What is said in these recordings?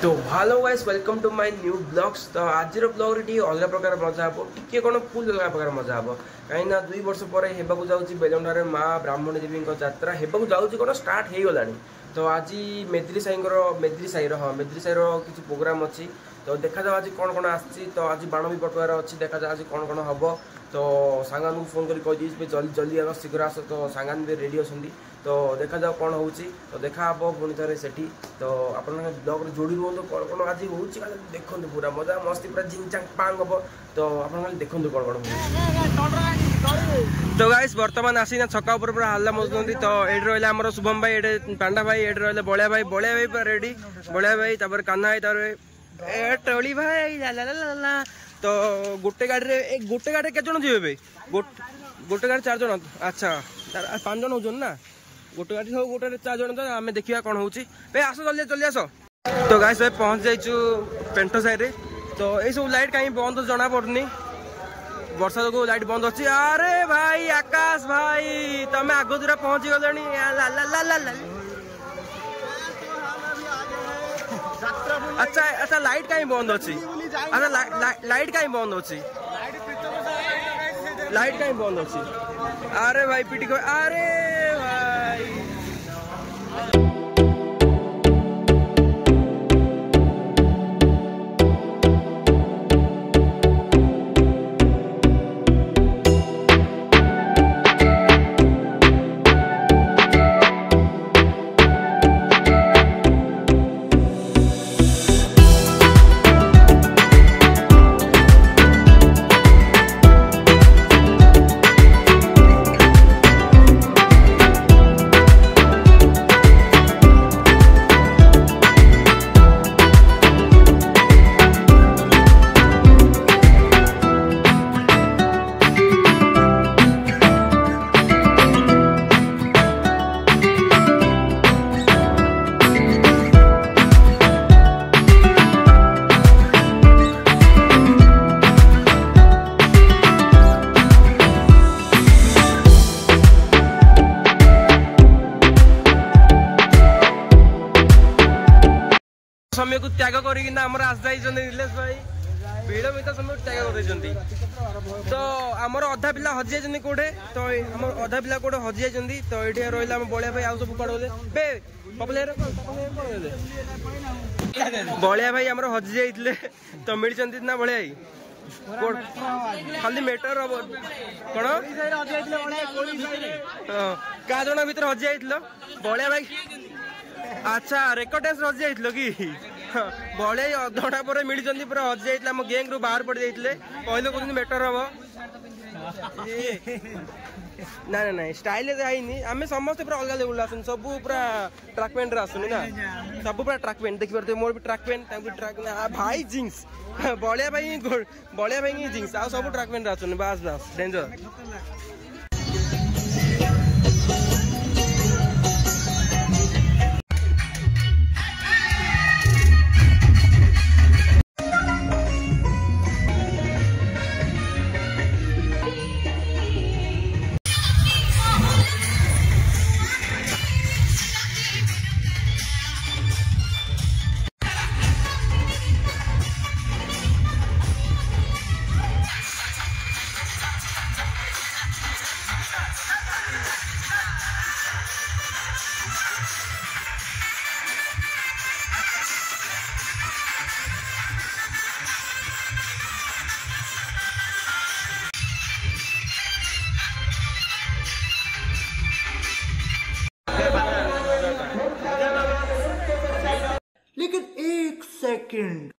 तो hello guys welcome to my new blogs. तो आज ब्लॉग रे अलग प्रकार मजा हे टी कौन फुल अलग प्रकार मजा हे कहीं 2 वर्ष पर हेबाकू जाउची बेलंडारे माँ ब्राह्मण देवी यात्रा हेबाकू जाउची कौन स्टार्ट हो गलानी। तो आज मेद्री साईर किसी प्रोग्राम अच्छी तो देखा जाओ आज कौन कौन आसी। तो आज बाण भी पटवार अच्छी देखा जाओ आज कौन कौन हम। तो सांगान को फोन कर कही जल्दी जल्दी आस शीघ्र आस। तो सांगान भी रेडी अच्छा तो देखा जाओ कौन हो तो देखा हे पुणी थे से। तो आप ब्लॉग जोड़ी रुहतु कौन कौन आज हो देखो पूरा मजा मस्ती पूरा जिंग चांग पांग हम। तो आप देखो कौन कौन तो गाइस बर्तमान आसीना छक्का ऊपर पूरा हल्ला मचुंट। तो ये रहा आम शुभम भाई ये पांडा भाई ये रहा बलिया भाई पूरा रेडी बलिया भाई तापर कान्हा भाई तार टोली भाई ला। तो गोटे गाड़ी के जन जीवे गोटे गाड़ी 4 जन अच्छा 5 जन हो ना गोटे गाड़ी सब गोटे 4 जन। तो आम देखा कौन हो आस जल्दी आस। तो गाइस भाई पहुंच जाइचु पेंटो साइड रे। तो ये सब लाइट कहीं बंद जना पड़नी वर्षा जो लाइट बंद अच्छी। अरे भाई आकाश भाई तमें आग दूरा पहुंची गल। अच्छा अच्छा लाइट कहीं बंद अच्छी। अच्छा लाइट कहीं बंद अच्छी लाइट कहीं बंद अच्छी। अरे भाई पीटी को अरे भाई समय को त्याग करना नीलेश भाई भिड़ भी समय त्याग कर। तो आमर अधा पिला हजि जाइए कौटे तो अधा पिला कौटे हजि जाइए। तो ये रहा बलिया भाई आउ सब कड़े बलिया भाई आम हजि जाइए। तो मिलते ना बलिया भाई खाली मेटर हम कौन क्या जन भर हजि जाइल बलिया भाई। अच्छा रेकर्ड डांस हजि जाइल कि बलिया अधघंटा पर मिलते पूरा हजि जाइए आम गैंग रू बाहर पड़ जाते कहले कहते मेटर हम ना ना ना स्टाइल आई आम समस्त पूरा अलग लेवल आसुन सब पूरा ट्रैक पैंट आसुनी ना सब पूरा ट्रैक पैंट देखी पारे मोर भी ट्रैक पैंट ट्रैक भाई जीन्स बलिया भाई जीन्स आ सब ट्रैक पैंट आसुनी बास बास डेंजर। लेकिन 1 सेकंड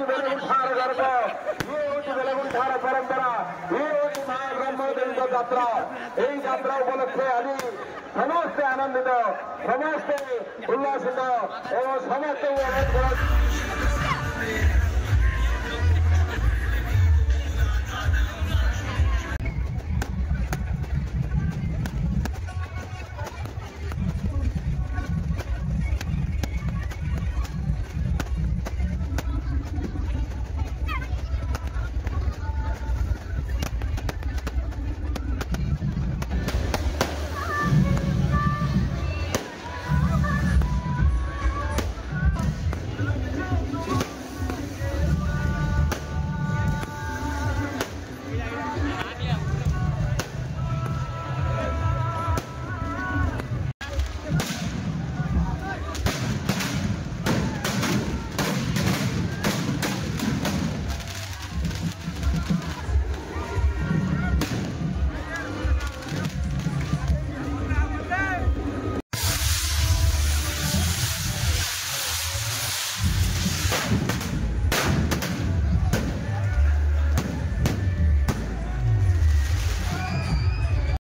बेलगुंठार गर्व ये हूँ बेलगुंठार परंपरा ये हूँ माँ ब्रह्मदेवी यात्रा यही यात्रा उपलक्षे आज समस्ते आनंदित समस्ते उल्लासित एवं समस्ते अनुरोध कर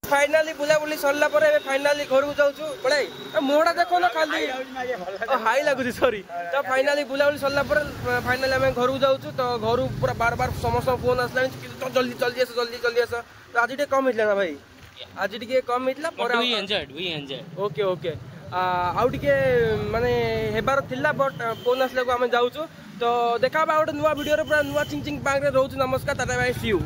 फाइनाली बुलाबुली सरला पर फाइनाली घर को जाऊँ पढ़ाई मुहटा देखो ना खाली हाई लगुच सॉरी तो फाइनाली बुलाबुली सरला पर फाइनाली आम घर को जाऊँ तो घर पूरा बार बार समस्त फोन आसला तो जल्दी जल्दी आस जल्दी जल्दी आस तो आज टे कम होता ना भाई आज टे कम होता ओके ओके आउ टे माने हेबार थिला बट फोन आसला को आम जाऊँ तो देखा गोटे नुआ वीडियो पूरा नुआ चिंग चिंग पार्क रोच नमस्कार टाटा बाय सी यू।